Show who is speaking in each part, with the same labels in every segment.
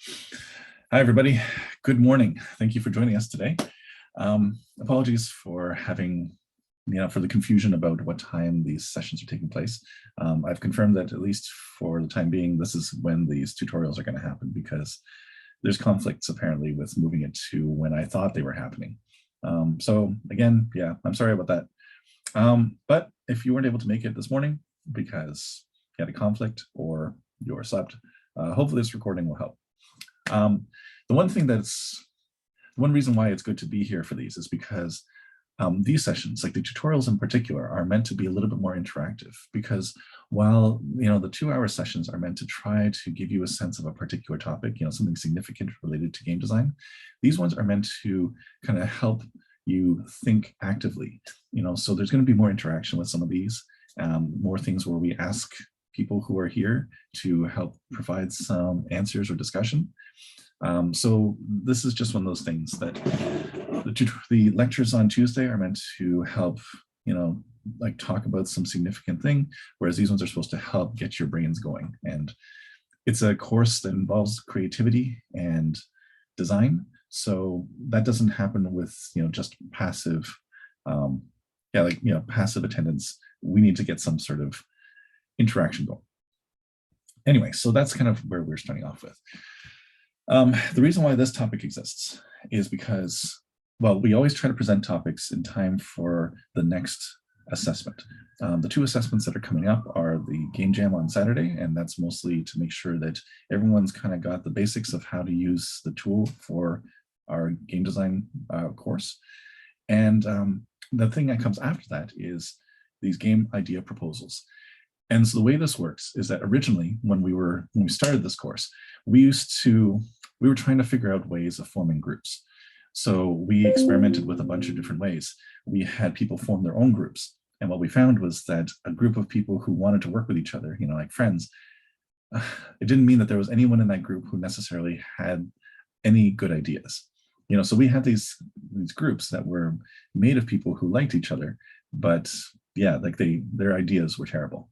Speaker 1: Hi, everybody. Good morning. Thank you for joining us today. Apologies for having, for the confusion about what time these sessions are taking place. I've confirmed that at least for the time being, this is when these tutorials are going to happen because there's conflicts apparently with moving it to when I thought they were happening. So again, yeah, I'm sorry about that. But if you weren't able to make it this morning because you had a conflict or you were slept, hopefully this recording will help. The one reason why it's good to be here for these is because these sessions, like the tutorials in particular, are meant to be a little bit more interactive because while, the 2-hour sessions are meant to try to give you a sense of a particular topic, something significant related to game design, these ones are meant to kind of help you think actively, so there's going to be more interaction with some of these, more things where we ask people who are here to help provide some answers or discussion. So this is just one of those things that the lectures on Tuesday are meant to help, like talk about some significant thing, whereas these ones are supposed to help get your brains going. And it's a course that involves creativity and design. So that doesn't happen with, just passive, passive attendance. We need to get some sort of interaction going. Anyway, so that's kind of where we're starting off with. The reason why this topic exists is because, well, we always try to present topics in time for the next assessment. The 2 assessments that are coming up are the Game Jam on Saturday, and that's mostly to make sure that everyone's kind of got the basics of how to use the tool for our game design course. And the thing that comes after that is these game idea proposals. And so the way this works is that originally, when we started this course, we were trying to figure out ways of forming groups. So we experimented with a bunch of different ways. We had people form their own groups. And what we found was that a group of people who wanted to work with each other, like friends, it didn't mean that there was anyone in that group who necessarily had any good ideas. So we had these groups that were made of people who liked each other, but yeah, like their ideas were terrible.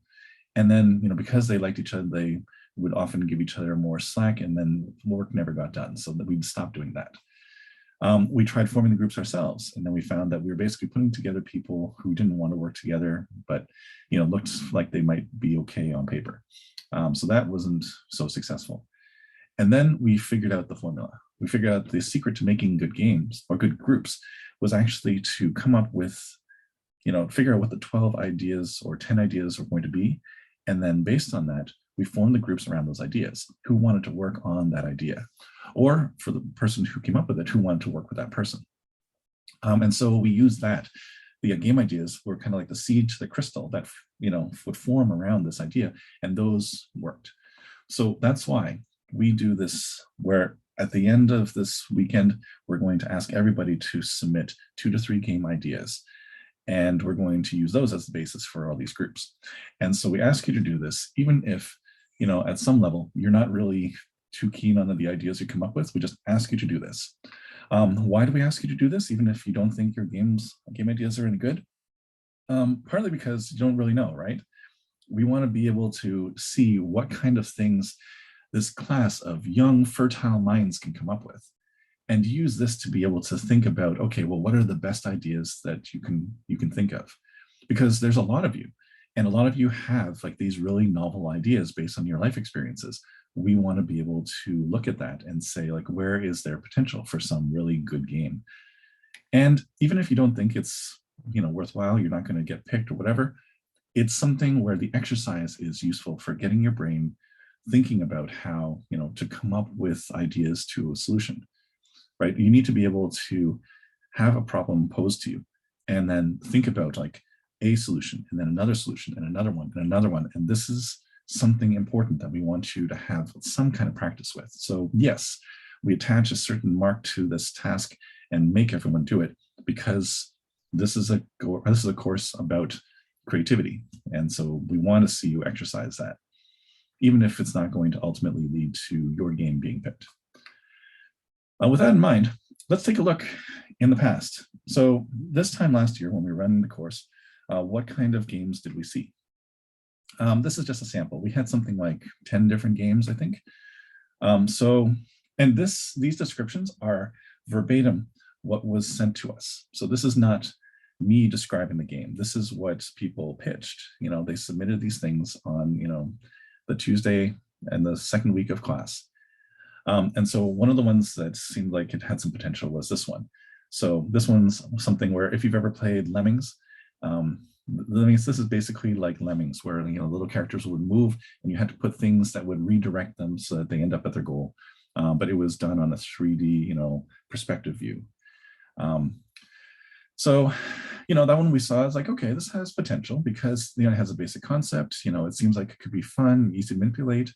Speaker 1: And then, because they liked each other, they would often give each other more slack, and then work never got done. So that we'd stop doing that. We tried forming the groups ourselves, and then we found that we were basically putting together people who didn't want to work together, but looked like they might be okay on paper. So that wasn't so successful. And then we figured out the formula. We figured out the secret to making good games or good groups was actually to come up with, figure out what the 12 ideas or 10 ideas are going to be. And then based on that, we formed the groups around those ideas, who wanted to work on that idea, or for the person who came up with it, who wanted to work with that person. And so we used that. The game ideas were kind of like the seed to the crystal that, would form around this idea, and those worked. So that's why we do this, where at the end of this weekend, we're going to ask everybody to submit 2 to 3 game ideas. And we're going to use those as the basis for all these groups. And so we ask you to do this, even if, at some level, you're not really too keen on the ideas you come up with. We just ask you to do this. Why do we ask you to do this, even if you don't think your game ideas are any good? Partly because you don't really know, right? We want to be able to see what kind of things this class of young, fertile minds can come up with, and use this to be able to think about, okay, well, what are the best ideas that you can think of? Because there's a lot of you, and a lot of you have like these really novel ideas based on your life experiences. We want to be able to look at that and say, like, where is there potential for some really good game? And even if you don't think it's, worthwhile, you're not going to get picked or whatever, it's something where the exercise is useful for getting your brain thinking about how, to come up with ideas to a solution. Right? You need to be able to have a problem posed to you and then think about like a solution and then another solution and another one and another one. And this is something important that we want you to have some kind of practice with. So yes, we attach a certain mark to this task and make everyone do it because this is a course about creativity. And so we want to see you exercise that, even if it's not going to ultimately lead to your game being picked. With that in mind, let's take a look in the past. So this time last year, when we were running the course, what kind of games did we see? This is just a sample. We had something like 10 different games, I think. So And these descriptions are verbatim what was sent to us. So this is not me describing the game. This is what people pitched. They submitted these things on, the Tuesday and the second week of class. And so one of the ones that seemed like it had some potential was this one. So this one's something where if you've ever played Lemmings, this is basically like Lemmings, where little characters would move and you had to put things that would redirect them so that they end up at their goal. But it was done on a 3D, perspective view. So, that one we saw is like, okay, this has potential because it has a basic concept. It seems like it could be fun, easy to manipulate,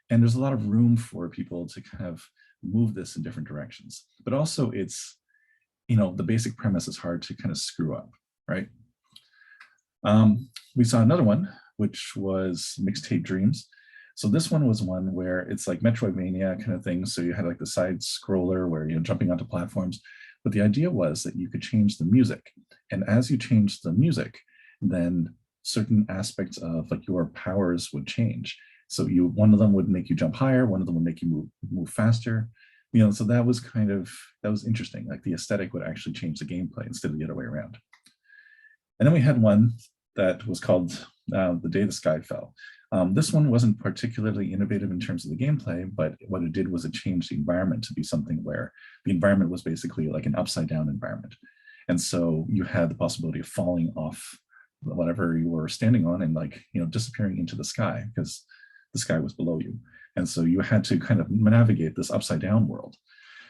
Speaker 1: and there's a lot of room for people to kind of move this in different directions. But also, it's the basic premise is hard to kind of screw up, right? We saw another one, which was Mixtape Dreams. So this one was one where it's like Metroidvania kind of thing. So you had like the side scroller where you're jumping onto platforms. But the idea was that you could change the music. And as you change the music, then certain aspects of like your powers would change. So one of them would make you jump higher, one of them would make you move faster. So that was interesting. Like the aesthetic would actually change the gameplay instead of the other way around. And then we had one that was called The Day the Sky Fell. This one wasn't particularly innovative in terms of the gameplay, but what it did was it changed the environment to be something where the environment was basically like an upside down environment. And so you had the possibility of falling off whatever you were standing on and disappearing into the sky because the sky was below you. And so you had to kind of navigate this upside down world.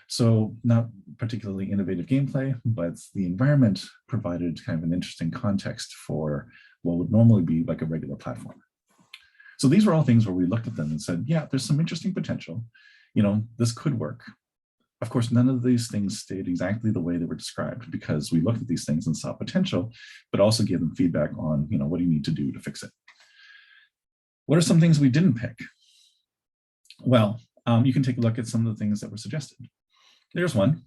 Speaker 1: So not particularly innovative gameplay, but the environment provided kind of an interesting context for what would normally be like a regular platform. So these were all things where we looked at them and said, yeah, there's some interesting potential. This could work. Of course, none of these things stayed exactly the way they were described because we looked at these things and saw potential, but also gave them feedback on, what do you need to do to fix it? What are some things we didn't pick? Well, you can take a look at some of the things that were suggested. There's one,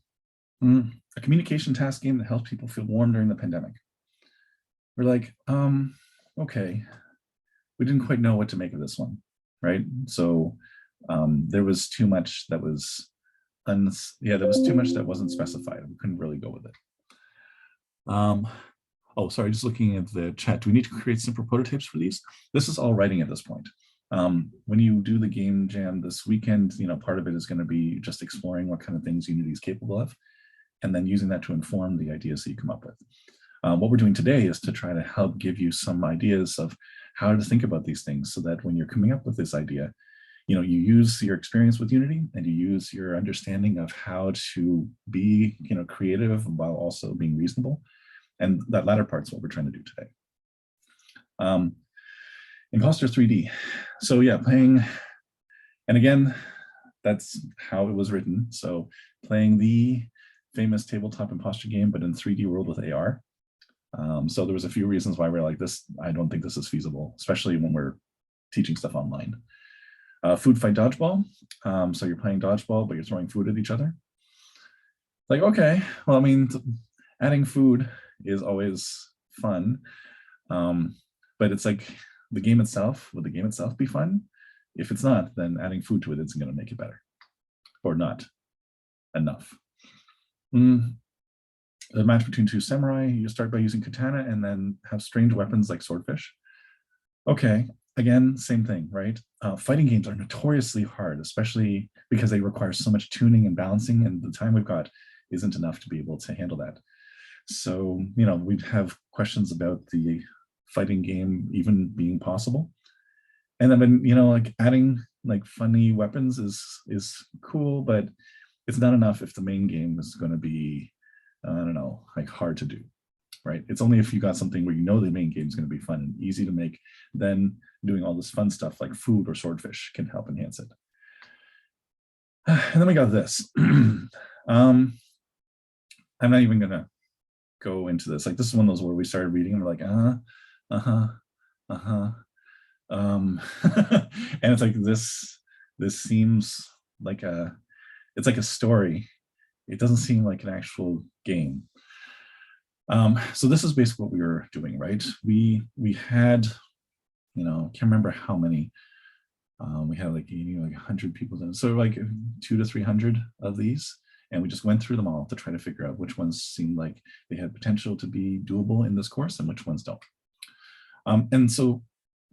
Speaker 1: a communication task game that helps people feel warm during the pandemic. We're like, okay, we didn't quite know what to make of this one, right? So there was too much that was, there was too much that wasn't specified. We couldn't really go with it. Oh, sorry, just looking at the chat. Do we need to create simple prototypes for these? This is all writing at this point. When you do the game jam this weekend, part of it is going to be just exploring what kind of things Unity is capable of, and then using that to inform the ideas that you come up with. What we're doing today is to try to help give you some ideas of how to think about these things so that when you're coming up with this idea, you use your experience with Unity and you use your understanding of how to be, creative while also being reasonable. And that latter part's what we're trying to do today. Imposter 3D. So yeah, playing, and again, that's how it was written. So playing the famous tabletop imposter game, but in 3D world with AR. So there was a few reasons why we're like this. I don't think this is feasible, especially when we're teaching stuff online. Food fight dodgeball. So you're playing dodgeball, but you're throwing food at each other. Like, okay, well, I mean, adding food is always fun. But it's like the game itself, would the game itself be fun? If it's not, then adding food to it isn't going to make it better, or not enough. The match between two samurai, you start by using katana and then have strange weapons like swordfish. Okay, again, same thing, right? Fighting games are notoriously hard, especially because they require so much tuning and balancing, and the time we've got isn't enough to be able to handle that. So, we'd have questions about the fighting game even being possible. And then, like adding like funny weapons is cool, but it's not enough if the main game is going to be, I don't know, like hard to do, right? It's only if you got something where the main game is going to be fun and easy to make, then doing all this fun stuff like food or swordfish can help enhance it. And then we got this. I'm not even going to go into this. Like, this is one of those where we started reading and we're like, and it's like this seems like it's like a story. It doesn't seem like an actual game. So this is basically what we were doing, right? We had, can't remember how many, We had like 100 people, so like 200 to 300 of these, and we just went through them all to try to figure out which ones seemed like they had potential to be doable in this course and which ones don't. And so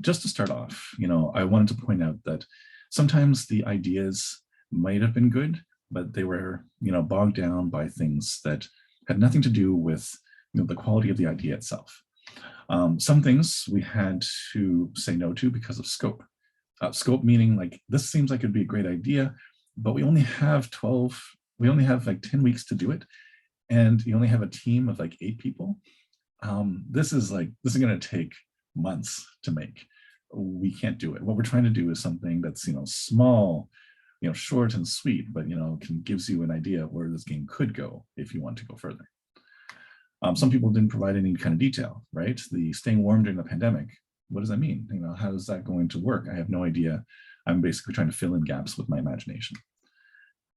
Speaker 1: just to start off, I wanted to point out that sometimes the ideas might have been good, but they were, bogged down by things that had nothing to do with the quality of the idea itself. Some things we had to say no to because of scope. Scope meaning like, this seems like it'd be a great idea, but we only have like 10 weeks to do it. And you only have a team of like 8 people. This is going to take months to make. We can't do it. What we're trying to do is something that's, small, short and sweet, but, gives you an idea of where this game could go if you want to go further. Some people didn't provide any kind of detail, right? The staying warm during the pandemic. What does that mean? How is that going to work? I have no idea. I'm basically trying to fill in gaps with my imagination.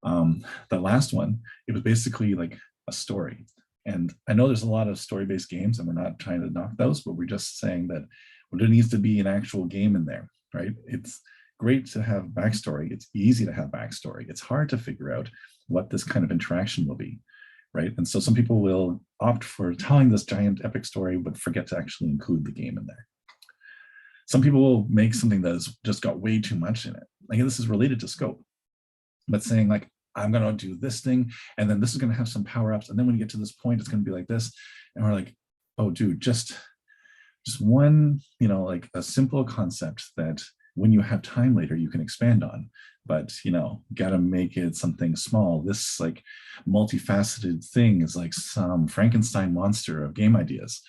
Speaker 1: The last one, it was basically like a story. And I know there's a lot of story-based games, and we're not trying to knock those, but we're just saying that there needs to be an actual game in there, right? It's great to have backstory. It's easy to have backstory. It's hard to figure out what this kind of interaction will be, right? And so some people will opt for telling this giant epic story, but forget to actually include the game in there. Some people will make something that has just got way too much in it. Like, this is related to scope, but saying like, I'm going to do this thing, and then this is going to have some power-ups, and then when you get to this point, it's going to be like this. And we're like, oh, dude, just one, like a simple concept that when you have time later, you can expand on, but, got to make it something small. This like multifaceted thing is like some Frankenstein monster of game ideas.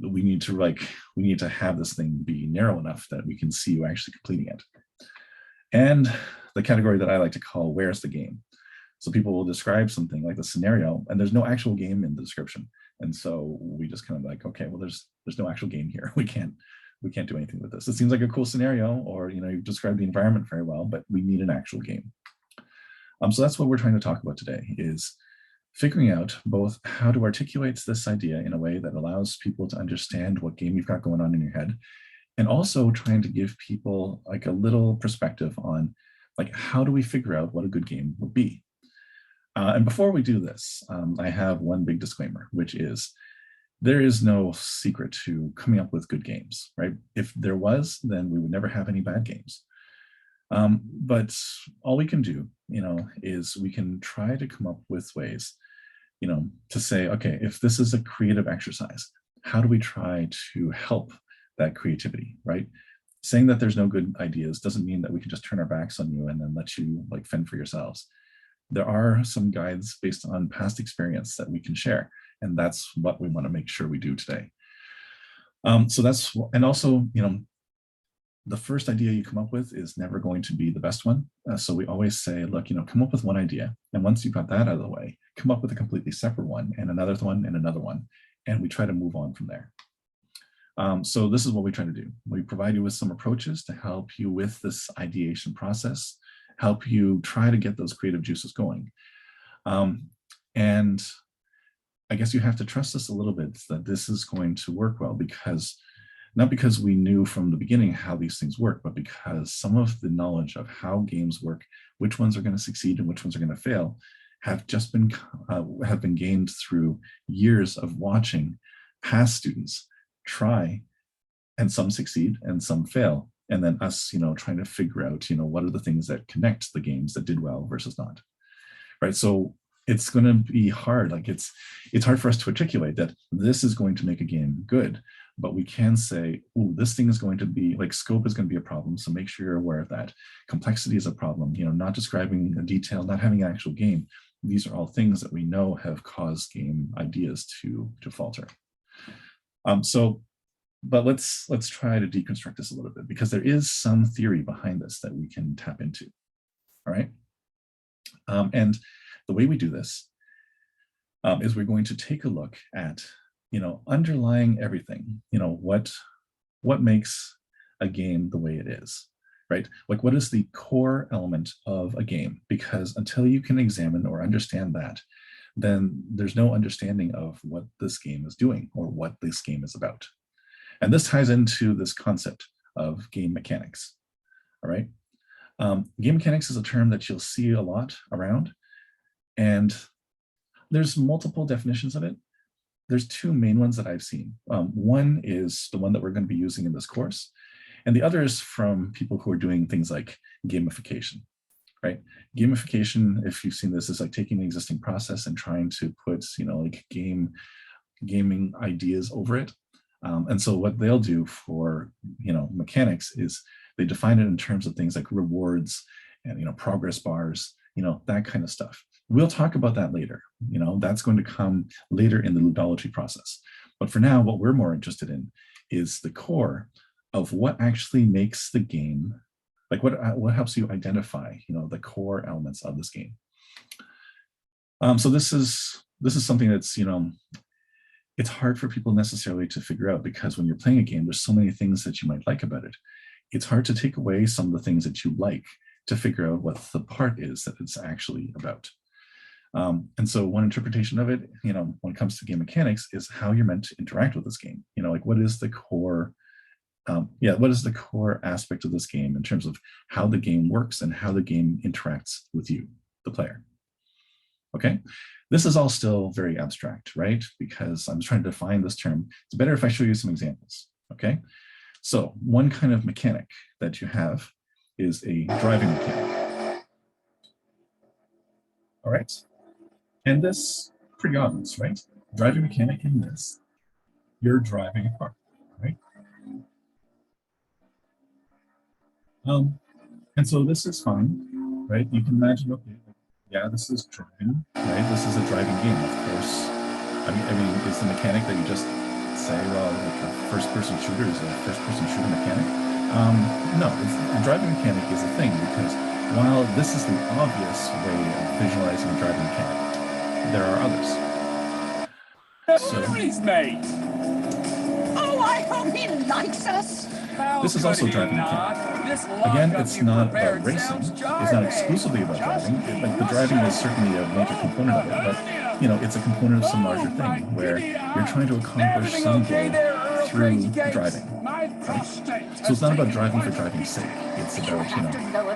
Speaker 1: We need to have this thing be narrow enough that we can see you actually completing it. And the category that I like to call, where's the game? So people will describe something like the scenario, and there's no actual game in the description. And so we just kind of like, okay, well, there's no actual game here. We can't do anything with this. It seems like a cool scenario, or, you've described the environment very well, but we need an actual game. So that's what we're trying to talk about today, is figuring out both how to articulate this idea in a way that allows people to understand what game you've got going on in your head, and also trying to give people like a little perspective on like, how do we figure out what a good game would be? And before we do this, I have one big disclaimer, which is there is no secret to coming up with good games, right? If there was, then we would never have any bad games. But all we can do, is we can try to come up with ways, to say, okay, if this is a creative exercise, how do we try to help that creativity, right? Saying that there's no good ideas doesn't mean that we can just turn our backs on you and then let you like fend for yourselves. There are some guides based on past experience that we can share, and that's what we want to make sure we do today. So that's, and also, the first idea you come up with is never going to be the best one. So we always say, look, come up with one idea. And once you've got that out of the way, come up with a completely separate one and another one and another one. And we try to move on from there. So this is what we try to do. We provide you with some approaches to help you with this ideation process, help you try to get those creative juices going. And I guess you have to trust us a little bit that this is going to work well, because not because we knew from the beginning how these things work, but because some of the knowledge of how games work, which ones are going to succeed and which ones are going to fail, have just been gained through years of watching past students try, and some succeed and some fail, and then us, trying to figure out, what are the things that connect the games that did well versus not, right? So it's going to be hard. Like it's hard for us to articulate that this is going to make a game good, but we can say, oh, this thing is going to be like, scope is going to be a problem. So make sure you're aware of that. Complexity is a problem, not describing a detail, not having an actual game. These are all things that we know have caused game ideas to falter. But let's try to deconstruct this a little bit, because there is some theory behind this that we can tap into. All right. And the way we do this is we're going to take a look at, underlying everything, what makes a game the way it is, right? Like, what is the core element of a game? Because until you can examine or understand that, then there's no understanding of what this game is doing or what this game is about. And this ties into this concept of game mechanics. all right? Game mechanics is a term that you'll see a lot around, and there's multiple definitions of it. There's two main ones that I've seen. One is the one that we're going to be using in this course, and the other is from people who are doing things like gamification, right? Gamification, if you've seen this, is like taking an existing process and trying to put, like gaming ideas over it. And so what they'll do for, mechanics is they define it in terms of things like rewards and, progress bars, that kind of stuff. We'll talk about that later. That's going to come later in the ludology process. But for now, what we're more interested in is the core of what actually makes the game, like what helps you identify, the core elements of this game. So this is something that's, it's hard for people necessarily to figure out, because when you're playing a game, there's so many things that you might like about it. It's hard to take away some of the things that you like to figure out what the part is that it's actually about. And so one interpretation of it, when it comes to game mechanics, is how you're meant to interact with this game. Like what is the core, what is the core aspect of this game in terms of how the game works and how the game interacts with you, the player. Okay, this is all still very abstract, right? Because I'm trying to define this term. It's better if I show you some examples, okay? So one kind of mechanic that you have is a driving mechanic. All right, and this, pretty obvious, right? Driving mechanic in this, you're driving a car, right? And so this is fine, right? You can imagine, okay, yeah, this is driving, right? This is a driving game, of course. I mean, is the mechanic that you just say, well, like a first-person shooter is a first-person shooter mechanic? No, the driving mechanic is a thing, because while this is the obvious way of visualizing a driving mechanic, there are others.
Speaker 2: So, mate. Oh, I hope he likes us.
Speaker 1: This is also driving mechanic. Again, it's not about racing. It's not exclusively about driving. Like the driving is certainly a major component of it, but it's a component of some larger thing where you're trying to accomplish some goal through driving. Right? So it's not about driving for driving's sake. It's about,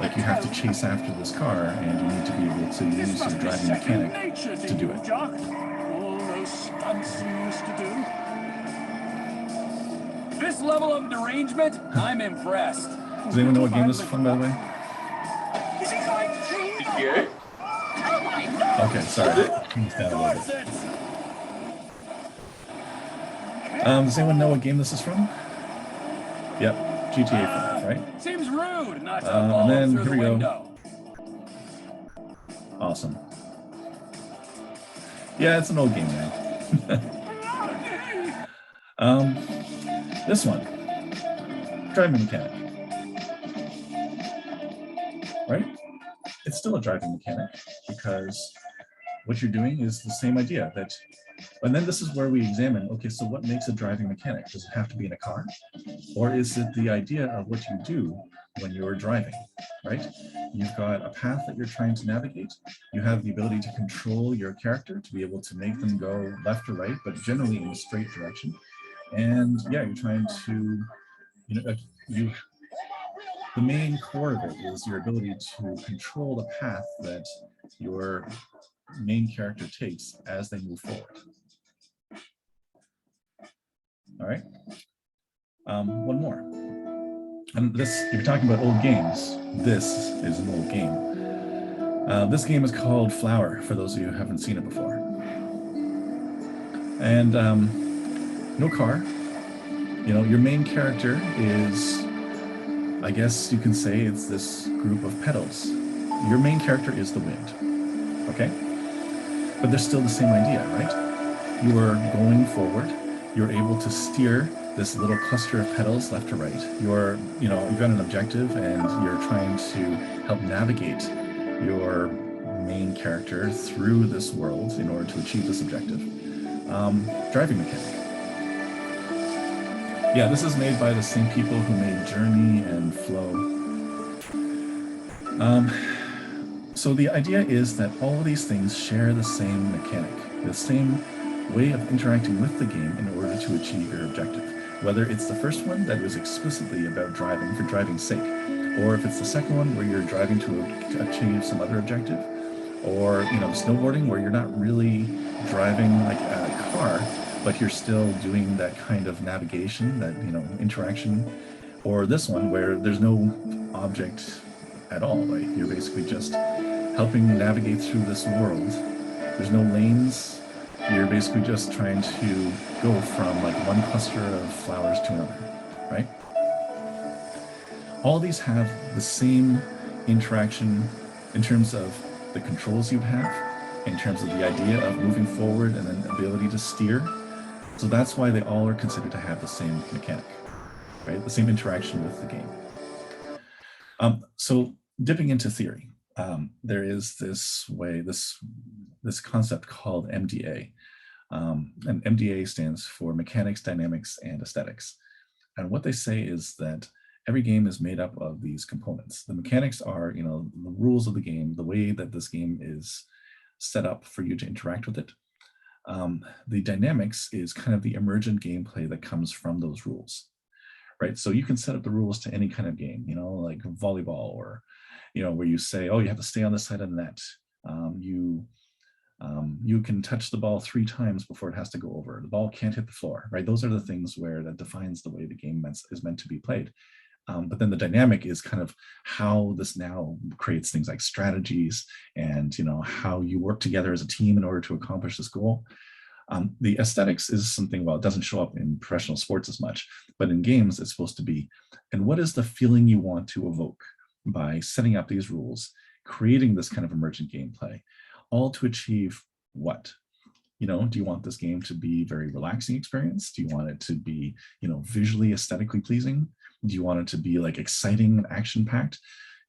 Speaker 1: like you have to chase after this car and you need to be able to use your driving mechanic to do it.
Speaker 2: All those stunts you used to do. This level of derangement, I'm impressed.
Speaker 1: Does anyone know what game this is from, by the way?
Speaker 2: Is he like you? Oh my God!
Speaker 1: Okay, sorry. Does anyone know what game this is from? Yep, GTA 5, right?
Speaker 2: Seems rude not to follow
Speaker 1: and then
Speaker 2: through
Speaker 1: here
Speaker 2: the
Speaker 1: we
Speaker 2: window.
Speaker 1: Go. Awesome. Yeah, it's an old game now. This one, driving mechanic, right? It's still a driving mechanic because what you're doing is the same idea that, and then this is where we examine, okay, so what makes a driving mechanic? Does it have to be in a car? Or is it the idea of what you do when you're driving, right? You've got a path that you're trying to navigate. You have the ability to control your character to be able to make them go left or right, but generally in a straight direction. And yeah, you're trying to, the main core of it is your ability to control the path that your main character takes as they move forward. All right, one more. And this, if you're talking about old games, this is an old game. This game is called Flower, for those of you who haven't seen it before. And no car. Your main character is, I guess you can say it's this group of petals. Your main character is the wind, okay? But they're still the same idea, right? You are going forward. You're able to steer this little cluster of petals left to right. You've got an objective and you're trying to help navigate your main character through this world in order to achieve this objective. Driving mechanic. Yeah, this is made by the same people who made Journey and Flow. So the idea is that all of these things share the same mechanic, the same way of interacting with the game in order to achieve your objective. Whether it's the first one that was explicitly about driving for driving's sake, or if it's the second one where you're driving to achieve some other objective, or snowboarding where you're not really driving like a car, but you're still doing that kind of navigation, that interaction, or this one where there's no object at all, right? You're basically just helping navigate through this world. There's no lanes. You're basically just trying to go from like one cluster of flowers to another, right? All these have the same interaction in terms of the controls you have, in terms of the idea of moving forward and then ability to steer. So that's why they all are considered to have the same mechanic, right? The same interaction with the game. So dipping into theory, there is this concept called MDA. And MDA stands for Mechanics, Dynamics, and Aesthetics. And what they say is that every game is made up of these components. The mechanics are, the rules of the game, the way that this game is set up for you to interact with it. The dynamics is kind of the emergent gameplay that comes from those rules, right? So you can set up the rules to any kind of game, like volleyball, or, where you say, oh, you have to stay on the side of the net. You can touch the ball 3 times before it has to go over. The ball can't hit the floor, right? Those are the things where that defines the way the game is meant to be played. But then the dynamic is kind of how this now creates things like strategies and how you work together as a team in order to accomplish this goal. The aesthetics is something, well, it doesn't show up in professional sports as much, but in games it's supposed to be, and what is the feeling you want to evoke by setting up these rules, creating this kind of emergent gameplay, all to achieve what? Do you want this game to be a very relaxing experience? Do you want it to be, visually aesthetically pleasing? Do you want it to be like exciting and action-packed?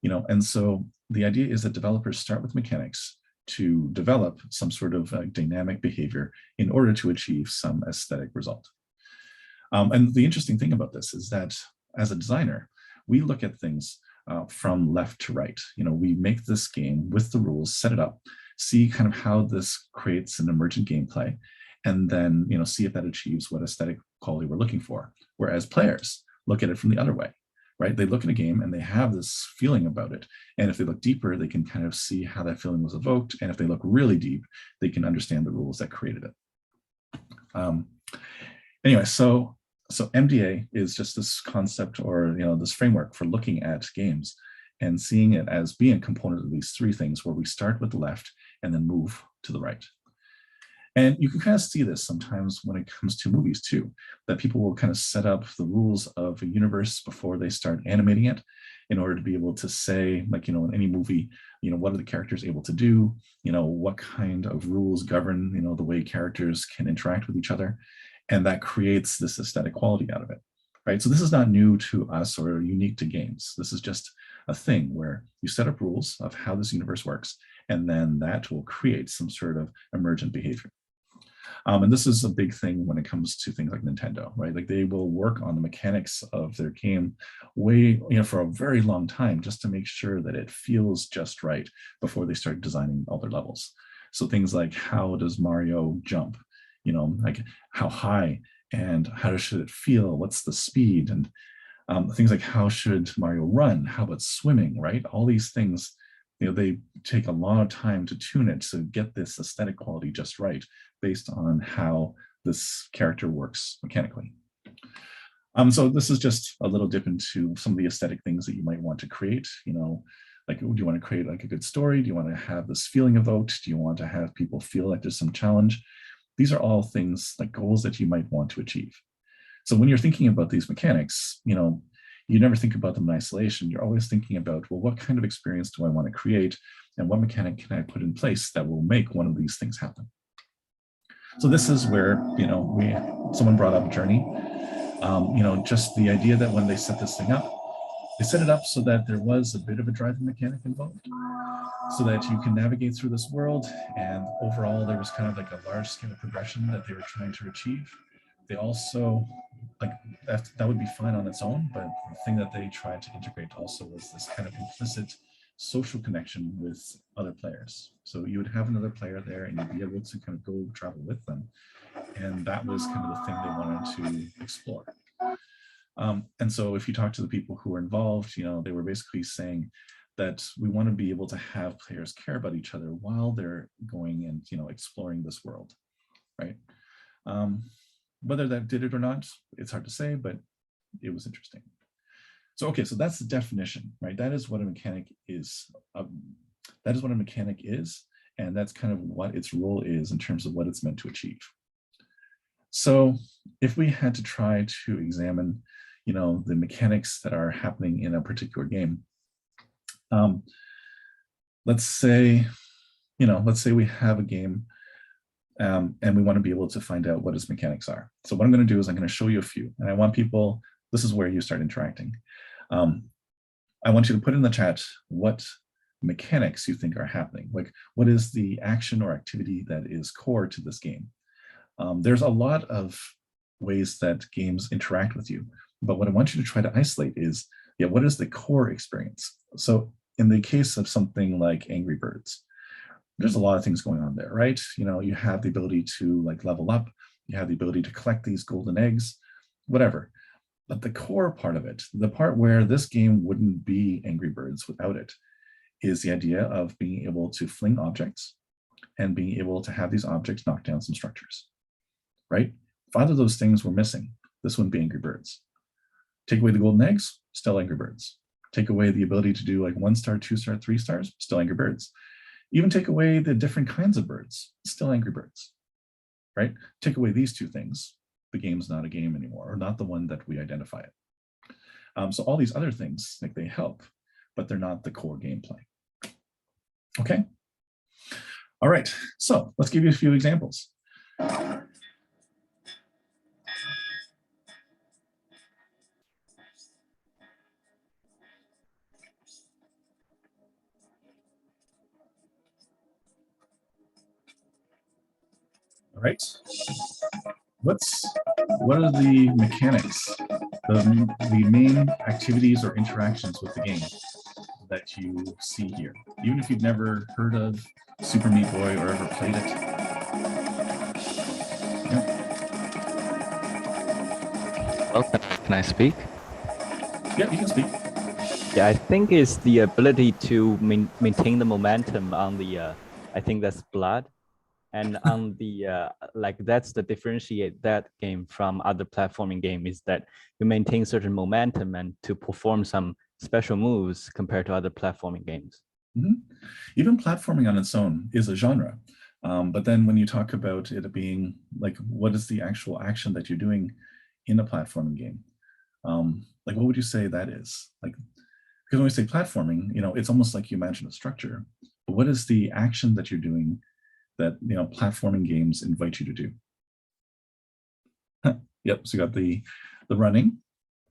Speaker 1: And so the idea is that developers start with mechanics to develop some sort of dynamic behavior in order to achieve some aesthetic result. And the interesting thing about this is that as a designer, we look at things from left to right. We make this game with the rules, set it up, see kind of how this creates an emergent gameplay, and then see if that achieves what aesthetic quality we're looking for. Whereas players look at it from the other way, right? They look at a game and they have this feeling about it. And if they look deeper, they can kind of see how that feeling was evoked. And if they look really deep, they can understand the rules that created it. Anyway, so MDA is just this concept, or this framework for looking at games and seeing it as being a component of these 3 things, where we start with the left and then move to the right. And you can kind of see this sometimes when it comes to movies too, that people will kind of set up the rules of a universe before they start animating it, in order to be able to say, like, in any movie, what are the characters able to do? What kind of rules govern, the way characters can interact with each other. And that creates this aesthetic quality out of it, right? So this is not new to us or unique to games. This is just a thing where you set up rules of how this universe works, and then that will create some sort of emergent behavior. And this is a big thing when it comes to things like Nintendo, right? Like they will work on the mechanics of their game for a very long time, just to make sure that it feels just right before they start designing all their levels. So things like, how does Mario jump? Like how high, and how should it feel? What's the speed? And things like, how should Mario run? How about swimming, right? All these things, they take a lot of time to tune it to get this aesthetic quality just right, based on how this character works mechanically. So this is just a little dip into some of the aesthetic things that you might want to create. Like, do you want to create like a good story? Do you want to have this feeling evoked? Do you want to have people feel like there's some challenge? These are all things, like goals that you might want to achieve. So when you're thinking about these mechanics, you never think about them in isolation. You're always thinking about, well, what kind of experience do I want to create? And what mechanic can I put in place that will make one of these things happen? So this is where, someone brought up Journey. Just the idea that when they set this thing up, they set it up so that there was a bit of a driving mechanic involved, so that you can navigate through this world. And overall, there was kind of like a large scale progression that they were trying to achieve. They also, like, that would be fine on its own, but the thing that they tried to integrate also was this kind of implicit social connection with other players. So you would have another player there and you'd be able to kind of go travel with them. And that was kind of the thing they wanted to explore. And so if you talk to the people who were involved, they were basically saying that we want to be able to have players care about each other while they're going and, exploring this world, right? Whether that did it or not, it's hard to say, but it was interesting. So, okay, so that's the definition, right? That is what a mechanic is. That is what a mechanic is, and that's kind of what its role is in terms of what it's meant to achieve. So if we had to try to examine, the mechanics that are happening in a particular game, let's say we have a game and we want to be able to find out what its mechanics are. So what I'm going to do is I'm going to show you a few, and I want people, this is where you start interacting. I want you to put in the chat what mechanics you think are happening. Like, what is the action or activity that is core to this game? There's a lot of ways that games interact with you, but what I want you to try to isolate is, what is the core experience? So in the case of something like Angry Birds, there's a lot of things going on there, right? You have the ability to level up, you have the ability to collect these golden eggs, whatever. But the core part of it, the part where this game wouldn't be Angry Birds without it, is the idea of being able to fling objects and being able to have these objects knock down some structures, right? If either of those things were missing, this wouldn't be Angry Birds. Take away the golden eggs, still Angry Birds. Take away the ability to do 1 star, 2 star, 3 stars, still Angry Birds. Even take away the different kinds of birds, still Angry Birds, right? Take away these two things, the game's not a game anymore, or not the one that we identify it. So all these other things, they help, but they're not the core gameplay. Okay. All right, so let's give you a few examples. All right, what are the mechanics, the main activities or interactions with the game that you see here, even if you've never heard of Super Meat Boy or ever played it?
Speaker 3: Well, can I speak?
Speaker 1: Yeah, you can speak.
Speaker 3: Yeah, I think it's the ability to maintain the momentum on the, I think that's blood. And on the, that's the differentiate that game from other platforming game is that you maintain certain momentum and to perform some special moves compared to other platforming games.
Speaker 1: Mm-hmm. Even platforming on its own is a genre. But then when you talk about it being what is the actual action that you're doing in a platforming game? What would you say that is? Because when we say platforming, it's almost like you imagine a structure, but what is the action that you're doing that platforming games invite you to do? Yep, so you got the running,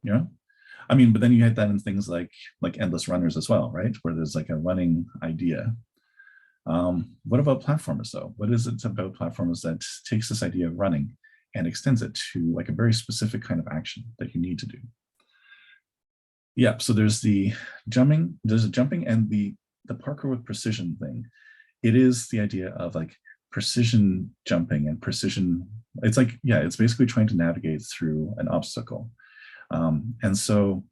Speaker 1: but then you had that in things like Endless Runners as well, right? Where there's a running idea. What about platformers though? What is it about platformers that takes this idea of running and extends it to a very specific kind of action that you need to do? Yeah, so there's the jumping, and the parkour with precision thing. It is the idea of precision jumping and precision. It's it's basically trying to navigate through an obstacle. And so,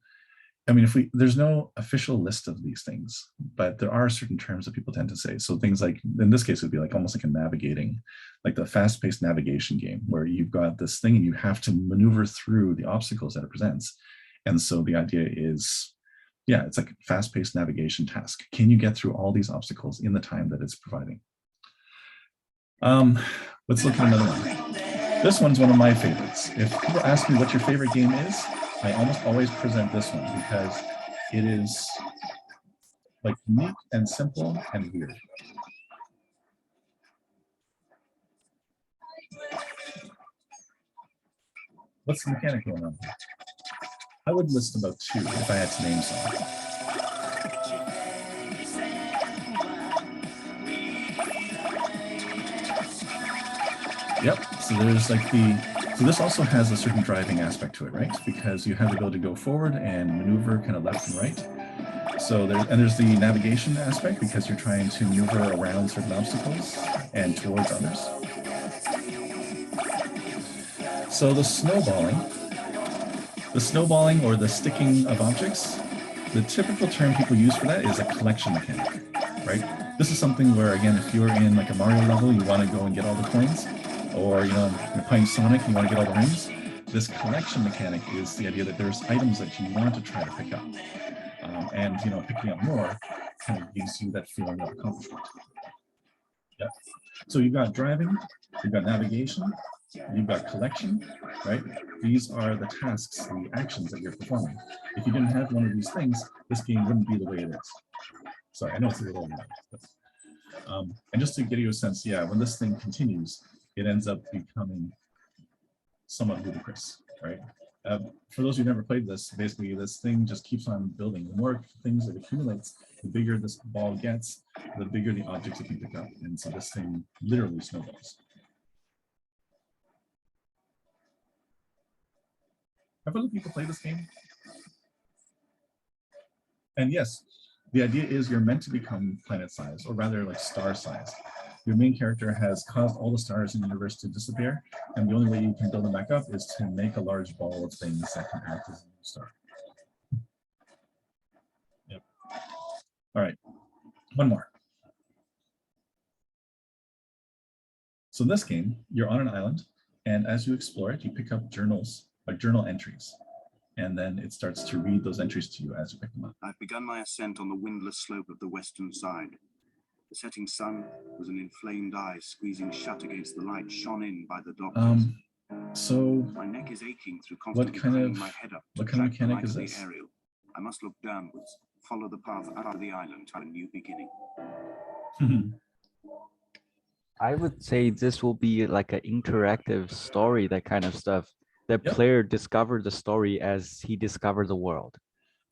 Speaker 1: there's no official list of these things, but there are certain terms that people tend to say. So things in this case, it would be almost like a navigating, the fast-paced navigation game where you've got this thing and you have to maneuver through the obstacles that it presents. And so the idea is, it's a fast-paced navigation task. Can you get through all these obstacles in the time that it's providing? Let's look at another one. This one's one of my favorites. If people ask me what your favorite game is, I almost always present this one because it is neat and simple and weird. What's the mechanic going on? I would list about 2 if I had to name some. Yep, so there's so this also has a certain driving aspect to it, right? Because you have the ability to go forward and maneuver kind of left and right. So there's the navigation aspect because you're trying to maneuver around certain obstacles and towards others. So the snowballing The snowballing or the sticking of objects, the typical term people use for that is a collection mechanic, right? This is something where, again, if you're in like a Mario level, you want to go and get all the coins, or you're playing Sonic and you want to get all the rings. This collection mechanic is the idea that there's items that you want to try to pick up, and picking up more kind of gives you that feeling of accomplishment. Yep. So you've got driving, you've got navigation, you've got collection, right? These are the tasks, the actions that you're performing. If you didn't have one of these things, this game wouldn't be the way it is. Sorry, I know it's a little loud. And just to give you a sense, yeah, when this thing continues, it ends up becoming somewhat ludicrous, right? For those who've never played this, basically this thing just keeps on building. The more things it accumulates, the bigger this ball gets, the bigger the objects it can pick up. And so this thing literally snowballs. Have other people played this game? And yes, the idea is you're meant to become planet-sized, or rather like star-sized. Your main character has caused all the stars in the universe to disappear, and the only way you can build them back up is to make a large ball of things that can act as a new star. Yep. All right, one more. So in this game, you're on an island, and as you explore it, you pick up journals, like journal entries. And then it starts to read those entries to you as you pick them up.
Speaker 4: I've begun my ascent on the windless slope of the western side. The setting sun was an inflamed eye squeezing shut against the light shone in by the doctors.
Speaker 1: So
Speaker 4: my neck is aching through constantly craning my head up to
Speaker 1: what kind of
Speaker 4: track the
Speaker 1: mechanic
Speaker 4: light
Speaker 1: is
Speaker 4: of
Speaker 1: this?
Speaker 4: the aerial. I must look downwards, follow the path out of the island to a new beginning.
Speaker 3: I would say this will be like an interactive story, that kind of stuff. The player discovered the story as he discovered the world.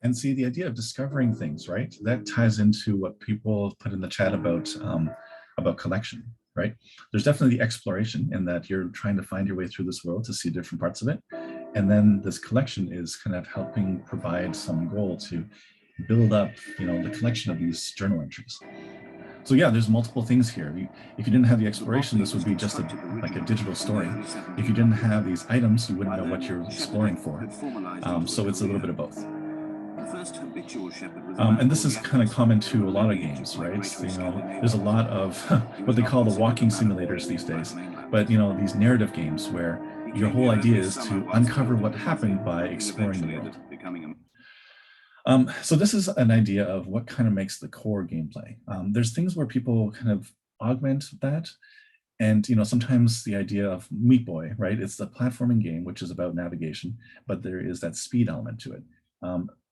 Speaker 1: And see, the idea of discovering things, right? That ties into what people put in the chat about collection, right? There's definitely the exploration in that you're trying to find your way through this world to see different parts of it. And then this collection is kind of helping provide some goal to build up, the collection of these journal entries. So yeah, there's multiple things here. If you didn't have the exploration, this would be just like a digital story. If you didn't have these items, you wouldn't know what you're exploring for. So it's a little bit of both. And this is kind of common to a lot of games, right? There's a lot of what they call the walking simulators these days, but these narrative games where your whole idea is to uncover what happened by exploring the world. So this is an idea of what kind of makes the core gameplay. There's things where people kind of augment that. And sometimes the idea of Meat Boy, right? It's the platforming game, which is about navigation, but there is that speed element to it.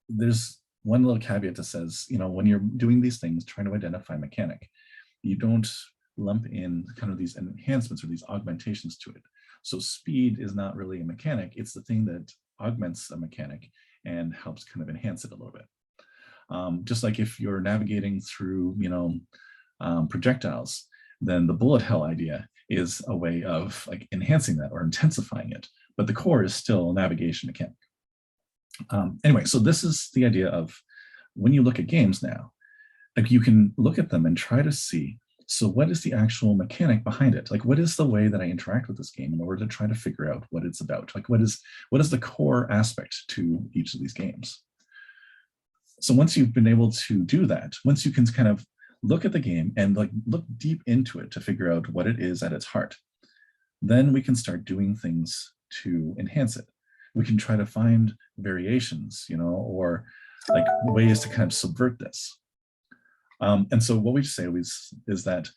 Speaker 1: There's one little caveat that says, when you're doing these things, trying to identify mechanic, you don't lump in kind of these enhancements or these augmentations to it. So speed is not really a mechanic. It's the thing that augments a mechanic and helps kind of enhance it a little bit. Just like if you're navigating through, projectiles, then the bullet hell idea is a way of like enhancing that or intensifying it, but the core is still a navigation mechanic. Anyway, so this is the idea of when you look at games now, like you can look at them and try to see, so what is the actual mechanic behind it? Like, what is the way that I interact with this game in order to try to figure out what it's about? Like, what is the core aspect to each of these games? So once you've been able to do that, once you can kind of look at the game and like look deep into it to figure out what it is at its heart, then we can start doing things to enhance it. We can try to find variations, or like ways to kind of subvert this. And so what we say is that,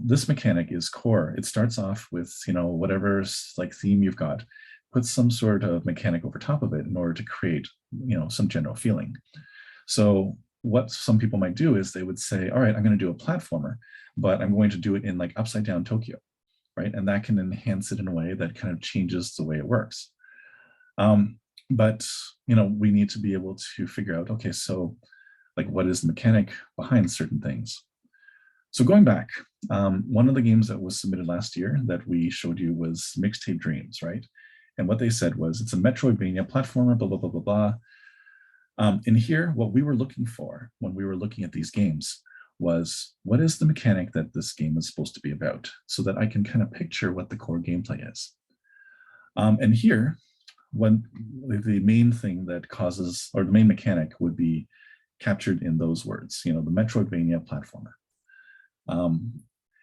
Speaker 1: this mechanic is core. It starts off with, whatever like theme you've got, put some sort of mechanic over top of it in order to create, some general feeling. So what some people might do is they would say, all right, I'm going to do a platformer, but I'm going to do it in like upside down Tokyo, right? And that can enhance it in a way that kind of changes the way it works. But, we need to be able to figure out, okay, so like what is the mechanic behind certain things? So going back, one of the games that was submitted last year that we showed you was Mixtape Dreams, right? And what they said was it's a Metroidvania platformer, blah, blah, blah, blah, blah. In here, what we were looking for when we were looking at these games was what is the mechanic that this game is supposed to be about, so that I can kind of picture what the core gameplay is. And here, when the main thing that causes, or the main mechanic would be captured in those words, the Metroidvania Platformer.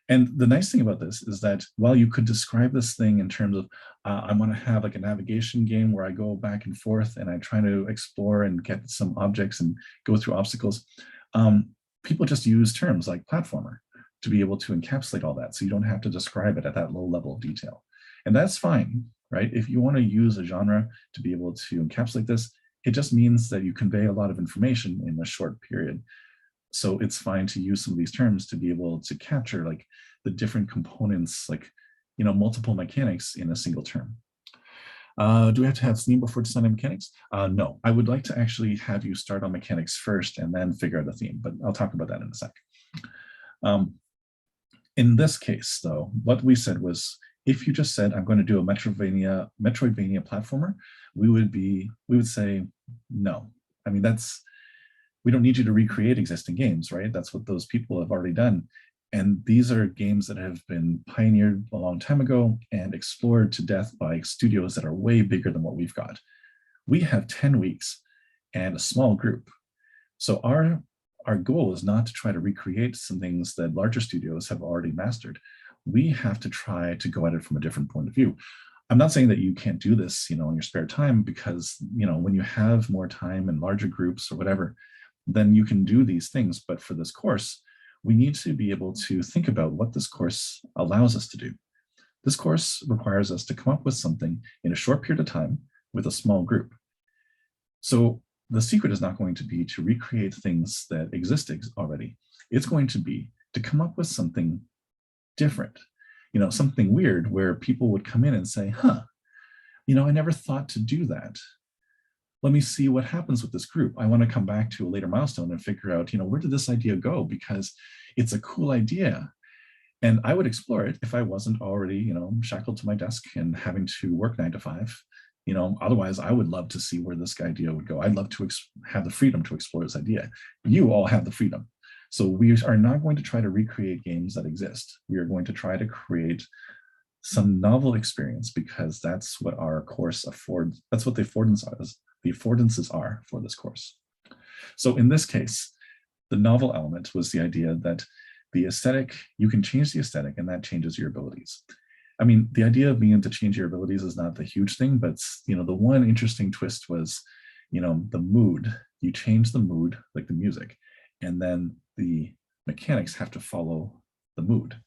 Speaker 1: And the nice thing about this is that while you could describe this thing in terms of, I want to have like a navigation game where I go back and forth and I try to explore and get some objects and go through obstacles, people just use terms like platformer to be able to encapsulate all that. So you don't have to describe it at that low level of detail. And that's fine, right? If you want to use a genre to be able to encapsulate this, it just means that you convey a lot of information in a short period. So it's fine to use some of these terms to be able to capture like the different components, like, multiple mechanics in a single term. Do we have to have theme before deciding mechanics? No, I would like to actually have you start on mechanics first and then figure out a theme, but I'll talk about that in a sec. In this case, though, what we said was, if you just said, I'm going to do a Metroidvania platformer, we would say, no. I mean, we don't need you to recreate existing games, right? That's what those people have already done. And these are games that have been pioneered a long time ago and explored to death by studios that are way bigger than what we've got. We have 10 weeks and a small group. So our goal is not to try to recreate some things that larger studios have already mastered. We have to try to go at it from a different point of view. I'm not saying that you can't do this, in your spare time, because, when you have more time and larger groups or whatever, then you can do these things. But for this course, we need to be able to think about what this course allows us to do. This course requires us to come up with something in a short period of time with a small group. So the secret is not going to be to recreate things that exist already. It's going to be to come up with something different, something weird where people would come in and say, I never thought to do that. Let me see what happens with this group. I want to come back to a later milestone and figure out, where did this idea go? Because it's a cool idea. And I would explore it if I wasn't already, shackled to my desk and having to work 9 to 5. Otherwise, I would love to see where this idea would go. I'd love to have the freedom to explore this idea. You all have the freedom. So we are not going to try to recreate games that exist. We are going to try to create some novel experience, because that's what our course affords. That's what the affordances are for this course. So in this case, the novel element was the idea that the aesthetic, you can change the aesthetic and that changes your abilities. I mean, the idea of being able to change your abilities is not the huge thing, but the one interesting twist was, the mood. You change the mood, like the music, and then the mechanics have to follow the mood.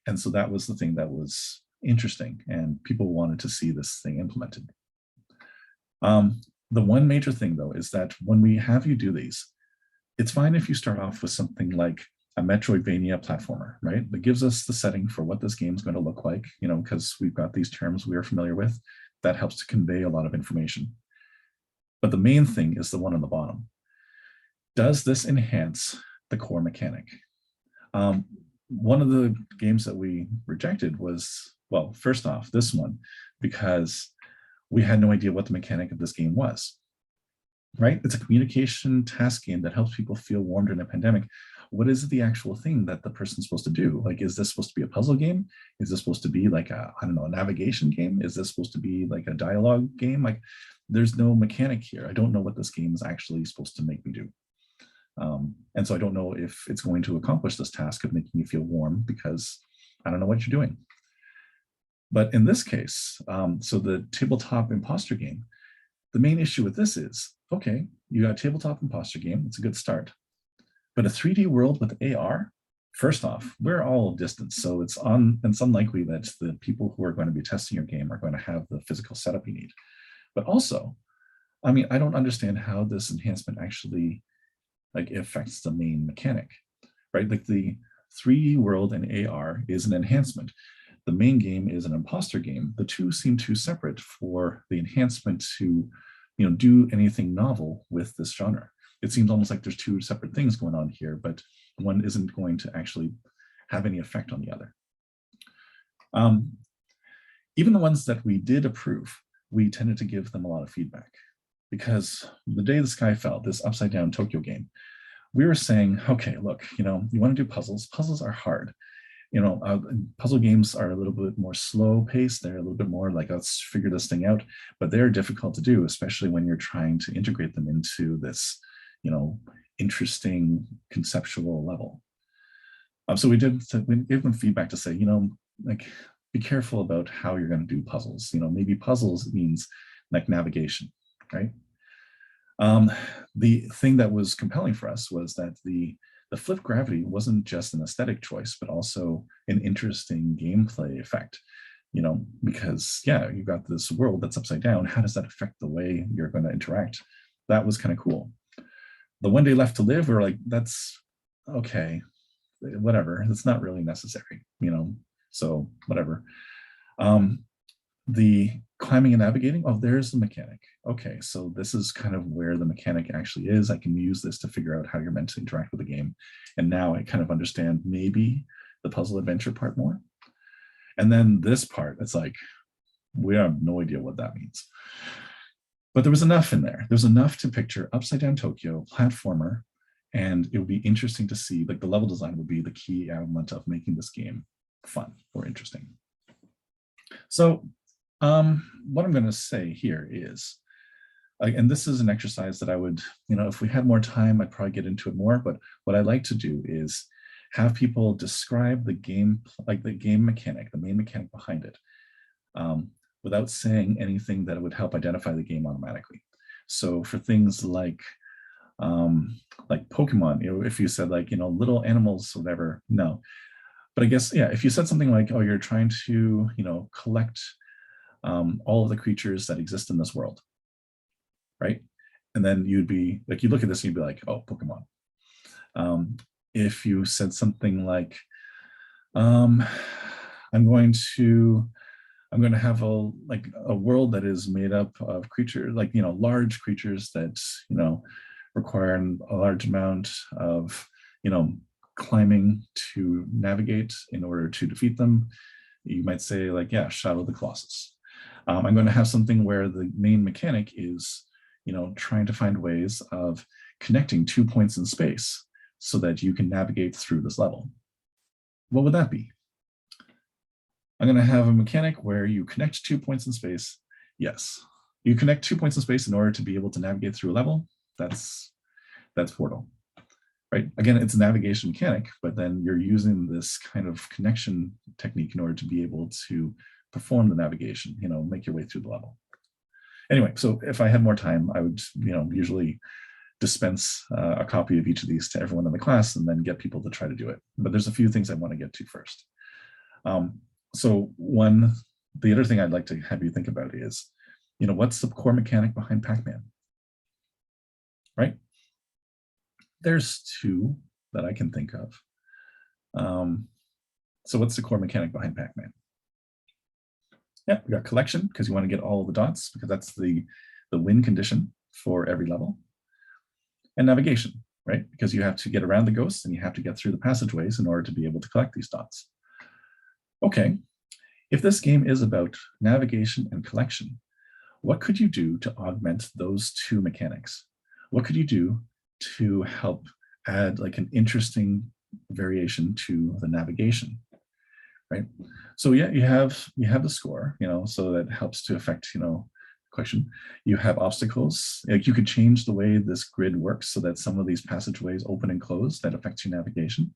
Speaker 1: And so that was the thing that was interesting, and people wanted to see this thing implemented. The one major thing, though, is that when we have you do these, it's fine if you start off with something like a Metroidvania platformer, right? That gives us the setting for what this game is going to look like, because we've got these terms we are familiar with. That helps to convey a lot of information. But the main thing is the one on the bottom. Does this enhance the core mechanic? One of the games that we rejected was, well, first off, this one, because we had no idea what the mechanic of this game was, right? It's a communication task game that helps people feel warm during a pandemic. What is the actual thing that the person's supposed to do? Like, is this supposed to be a puzzle game? Is this supposed to be like a navigation game? Is this supposed to be like a dialogue game? Like, there's no mechanic here. I don't know what this game is actually supposed to make me do. And so I don't know if it's going to accomplish this task of making you feel warm, because I don't know what you're doing. But in this case, so the tabletop imposter game, the main issue with this is, okay, you got a tabletop imposter game, it's a good start. But a 3D world with AR, first off, we're all distance, so it's unlikely that the people who are going to be testing your game are going to have the physical setup you need. But also, I mean, I don't understand how this enhancement actually affects the main mechanic, right? Like, the 3D world and AR is an enhancement. The main game is an imposter game. The two seem too separate for the enhancement to, do anything novel with this genre. It seems almost like there's two separate things going on here, but one isn't going to actually have any effect on the other. Even the ones that we did approve, we tended to give them a lot of feedback, because the day the sky fell, this upside down Tokyo game, we were saying, okay, look, you want to do puzzles. Puzzles are hard. puzzle games are a little bit more slow paced. They're a little bit more like, let's figure this thing out, but they're difficult to do, especially when you're trying to integrate them into this, interesting conceptual level. So we gave them feedback to say, like, be careful about how you're going to do puzzles. Maybe puzzles means like navigation, right? The thing that was compelling for us was that the flipped gravity wasn't just an aesthetic choice, but also an interesting gameplay effect, because you've got this world that's upside down. How does that affect the way you're going to interact? That was kind of cool. The one day left to live, we're like, that's okay, whatever. It's not really necessary, so whatever. The climbing and navigating, there's the mechanic. Okay, so this is kind of where the mechanic actually is. I can use this to figure out how you're meant to interact with the game. And now I kind of understand maybe the puzzle adventure part more. And then this part, it's like, we have no idea what that means. But there was enough in there. There's enough to picture upside down Tokyo, platformer, and it would be interesting to see, like, the level design would be the key element of making this game fun or interesting. So what I'm going to say here is, and this is an exercise that I would, if we had more time, I'd probably get into it more, but what I like to do is have people describe the game, like the game mechanic, the main mechanic behind it, without saying anything that would help identify the game automatically. So for things like Pokemon, if you said like, little animals, whatever, no. But I guess, if you said something like, you're trying to, collect all of the creatures that exist in this world, right? And then you'd be like, you look at this and you'd be like, oh, Pokemon. If you said something like, I'm going to have a world that is made up of creatures, like, large creatures that, require a large amount of, climbing to navigate in order to defeat them. You might say like, Shadow of the Colossus. I'm going to have something where the main mechanic is, trying to find ways of connecting 2 points in space so that you can navigate through this level. What would that be? I'm going to have a mechanic where you connect 2 points in space. Yes, you connect 2 points in space in order to be able to navigate through a level. That's Portal, right? Again, it's a navigation mechanic, but then you're using this kind of connection technique in order to be able to perform the navigation, make your way through the level. Anyway, so if I had more time, I would, usually dispense a copy of each of these to everyone in the class and then get people to try to do it. But there's a few things I want to get to first. So the other thing I'd like to have you think about is, what's the core mechanic behind Pac-Man, right? There's two that I can think of. So what's the core mechanic behind Pac-Man? Yeah, we got collection, because you want to get all of the dots, because that's the win condition for every level. And navigation, right? Because you have to get around the ghosts and you have to get through the passageways in order to be able to collect these dots. Okay, if this game is about navigation and collection, what could you do to augment those two mechanics? What could you do to help add like an interesting variation to the navigation, right? So you have the score, so that helps to affect, question. You have obstacles. Like, you could change the way this grid works so that some of these passageways open and close. That affects your navigation.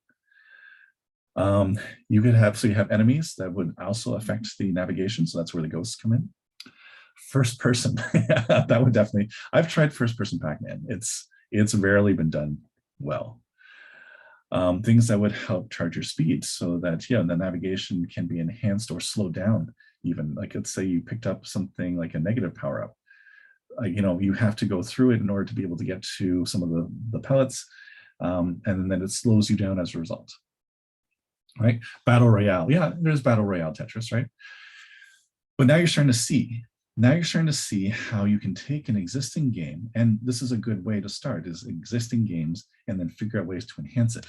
Speaker 1: You have enemies that would also affect the navigation. So that's where the ghosts come in. First person, that would definitely. I've tried first person Pac-Man. It's rarely been done well. Things that would help charge your speed so that the navigation can be enhanced or slowed down. Even like, let's say you picked up something like a negative power up, you have to go through it in order to be able to get to some of the pellets, and then it slows you down as a result. Right? Battle Royale, there's Battle Royale Tetris, right? But now you're starting to see how you can take an existing game, and this is a good way to start, is existing games, and then figure out ways to enhance it.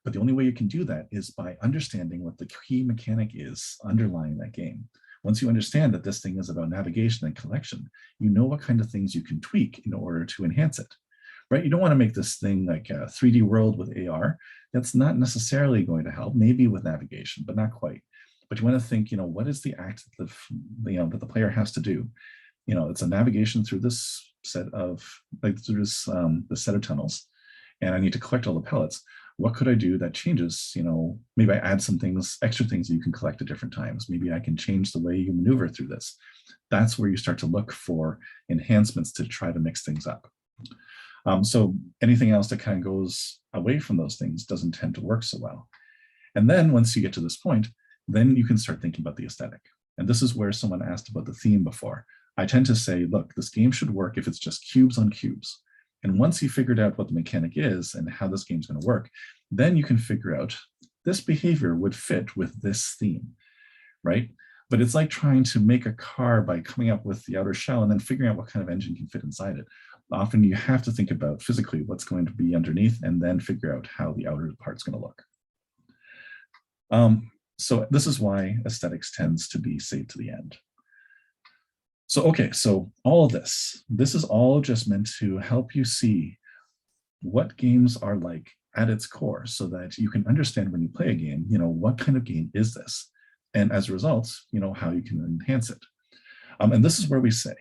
Speaker 1: But the only way you can do that is by understanding what the key mechanic is underlying that game. Once you understand that this thing is about navigation and collection, you know what kind of things you can tweak in order to enhance it, right? You don't want to make this thing like a 3D world with AR. that's not necessarily going to help, maybe with navigation, but not quite. But you want to think, what is the act that that the player has to do? It's a navigation through this set of, through the set of tunnels, and I need to collect all the pellets. What could I do that changes? Maybe I add some things, extra things that you can collect at different times. Maybe I can change the way you maneuver through this. That's where you start to look for enhancements to try to mix things up. So anything else that kind of goes away from those things doesn't tend to work so well. And then once you get to this point, then you can start thinking about the aesthetic. And this is where someone asked about the theme before. I tend to say, look, this game should work if it's just cubes on cubes. And once you figured out what the mechanic is and how this game's going to work, then you can figure out this behavior would fit with this theme, right? But it's like trying to make a car by coming up with the outer shell and then figuring out what kind of engine can fit inside it. Often you have to think about physically what's going to be underneath and then figure out how the outer part's going to look. So this is why aesthetics tends to be saved to the end. So, okay, so all of this is all just meant to help you see what games are like at its core so that you can understand when you play a game, what kind of game is this? And as a result, how you can enhance it. And this is where we say,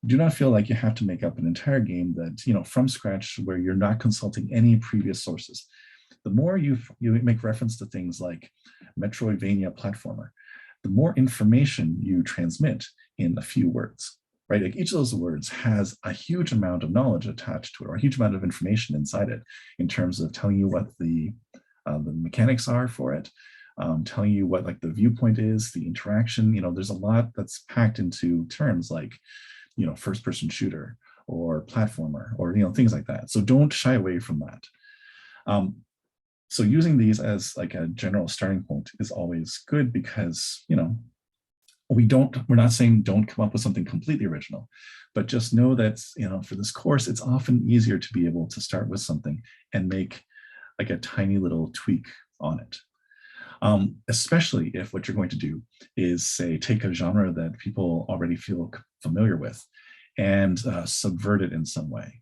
Speaker 1: do not feel like you have to make up an entire game that, from scratch where you're not consulting any previous sources. The more you make reference to things like Metroidvania Platformer, the more information you transmit in a few words, right? Like each of those words has a huge amount of knowledge attached to it, or a huge amount of information inside it in terms of telling you what the mechanics are for it, telling you what like the viewpoint is, the interaction. There's a lot that's packed into terms like, first person shooter or platformer or, things like that. So don't shy away from that. So using these as like a general starting point is always good because, we're not saying don't come up with something completely original, but just know that, for this course, it's often easier to be able to start with something and make like a tiny little tweak on it. Especially if what you're going to do is say, take a genre that people already feel familiar with and subvert it in some way.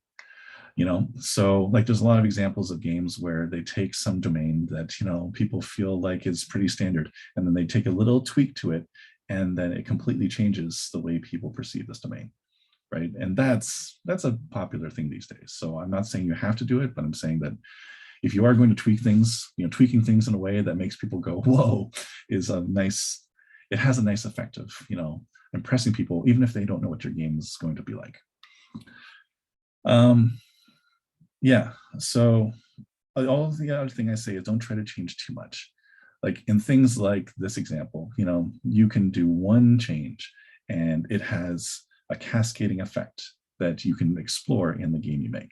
Speaker 1: So like there's a lot of examples of games where they take some domain that, people feel like is pretty standard, and then they take a little tweak to it, and then it completely changes the way people perceive this domain, right? And that's a popular thing these days. So I'm not saying you have to do it, but I'm saying that if you are going to tweak things, tweaking things in a way that makes people go, whoa, it has a nice effect of, impressing people, even if they don't know what your game is going to be like. Yeah, so all of the other thing I say is don't try to change too much. Like in things like this example, you can do one change and it has a cascading effect that you can explore in the game you make,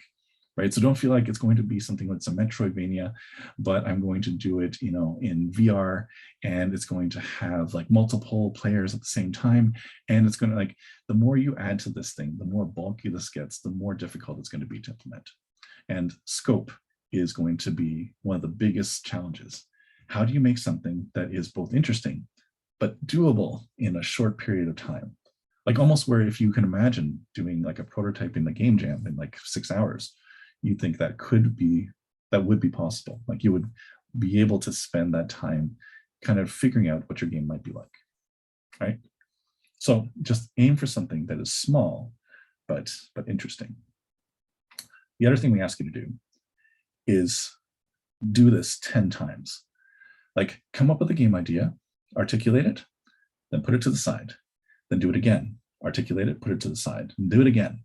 Speaker 1: right? So don't feel like it's going to be something that's a Metroidvania, but I'm going to do it, in VR, and it's going to have like multiple players at the same time. And it's going to the more you add to this thing, the more bulky this gets, the more difficult it's going to be to implement. And scope is going to be one of the biggest challenges. How do you make something that is both interesting, but doable in a short period of time? Like almost where if you can imagine doing like a prototype in the game jam in like 6 hours, you think that would be possible. Like you would be able to spend that time kind of figuring out what your game might be like, right? So just aim for something that is small, but interesting. The other thing we ask you to do is do this 10 times. Like come up with a game idea, articulate it, then put it to the side, then do it again, articulate it, put it to the side, and do it again.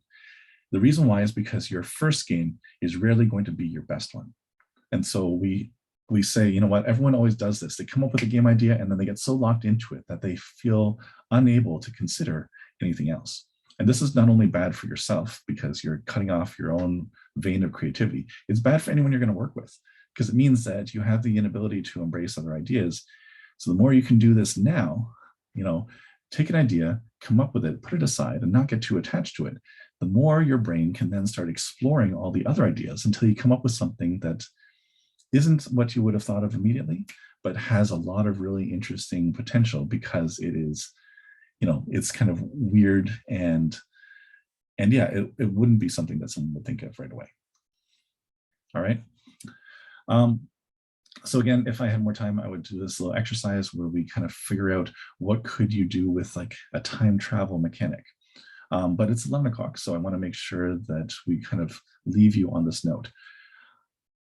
Speaker 1: The reason why is because your first game is rarely going to be your best one. And so we say, you know what, everyone always does this. They come up with a game idea and then they get so locked into it that they feel unable to consider anything else. And this is not only bad for yourself because you're cutting off your own vein of creativity, it's bad for anyone you're going to work with because it means that you have the inability to embrace other ideas. So the more you can do this now, take an idea, come up with it, put it aside and not get too attached to it, the more your brain can then start exploring all the other ideas until you come up with something that isn't what you would have thought of immediately, but has a lot of really interesting potential because it is, it's kind of weird and yeah, it wouldn't be something that someone would think of right away. All right. So again, if I had more time, I would do this little exercise where we kind of figure out what could you do with like a time travel mechanic. But it's 11 o'clock, so I want to make sure that we kind of leave you on this note.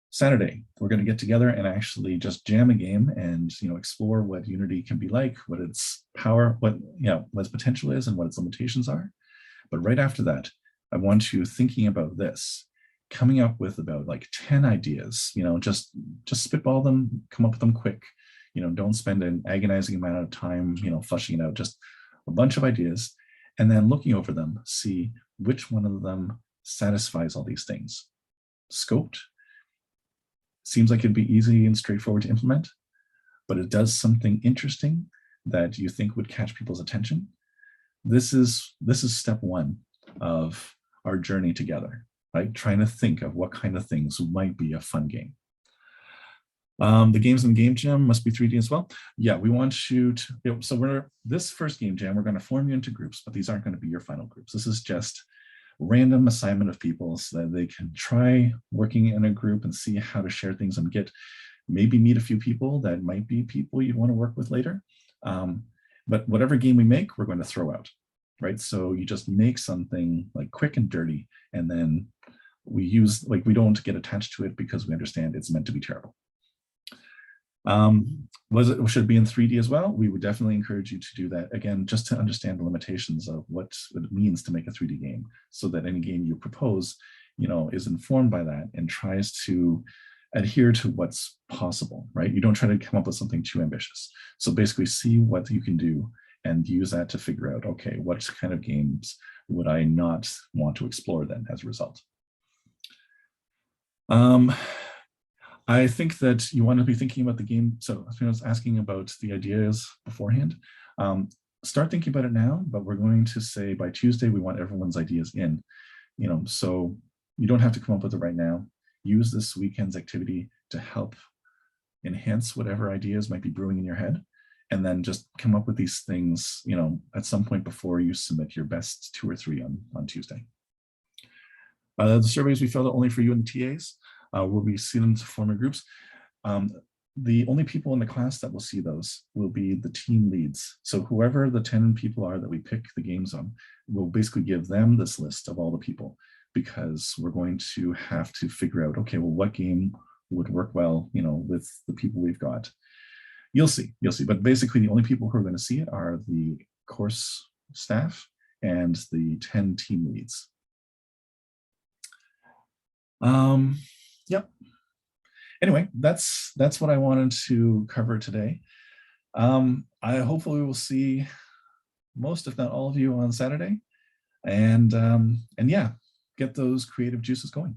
Speaker 1: Saturday, we're going to get together and actually just jam a game and explore what Unity can be like, what its power, what its potential is, and what its limitations are. But right after that, I want you thinking about this, coming up with about like 10 ideas. Just spitball them, come up with them quick. Don't spend an agonizing amount of time, fleshing it out. Just a bunch of ideas, and then looking over them, see which one of them satisfies all these things. Scoped. Seems like it'd be easy and straightforward to implement, but it does something interesting that you think would catch people's attention. This is step one of our journey together, right? Trying to think of what kind of things might be a fun game. The games in the game jam must be 3D as well. Yeah, we want you to, so this first game jam, we're going to form you into groups, but these aren't going to be your final groups. This is just random assignment of people so that they can try working in a group and see how to share things and maybe meet a few people that might be people you want to work with later. But whatever game we make, we're going to throw out, right? So you just make something like quick and dirty, and then we don't get attached to it because we understand it's meant to be terrible. Should it be in 3D as well? We would definitely encourage you to do that, again, just to understand the limitations of what it means to make a 3D game, so that any game you propose, is informed by that and tries to adhere to what's possible, right? You don't try to come up with something too ambitious. So basically see what you can do and use that to figure out, okay, what kind of games would I not want to explore then as a result? I think that you want to be thinking about the game. So I was asking about the ideas beforehand. Start thinking about it now, but we're going to say by Tuesday, we want everyone's ideas in, so you don't have to come up with it right now. Use this weekend's activity to help enhance whatever ideas might be brewing in your head, and then just come up with these things, at some point before you submit your best 2 or 3 on Tuesday. The surveys we filled out only for you and the TAs. We'll be seeing them to form your groups. The only people in the class that will see those will be the team leads. So whoever the 10 people are that we pick the games on, we'll basically give them this list of all the people, because we're going to have to figure out, okay, well, what game would work well, with the people we've got. You'll see. But basically the only people who are going to see it are the course staff and the 10 team leads. Yep. Anyway, that's what I wanted to cover today. I hopefully will see most, if not all of you on Saturday, and yeah, get those creative juices going.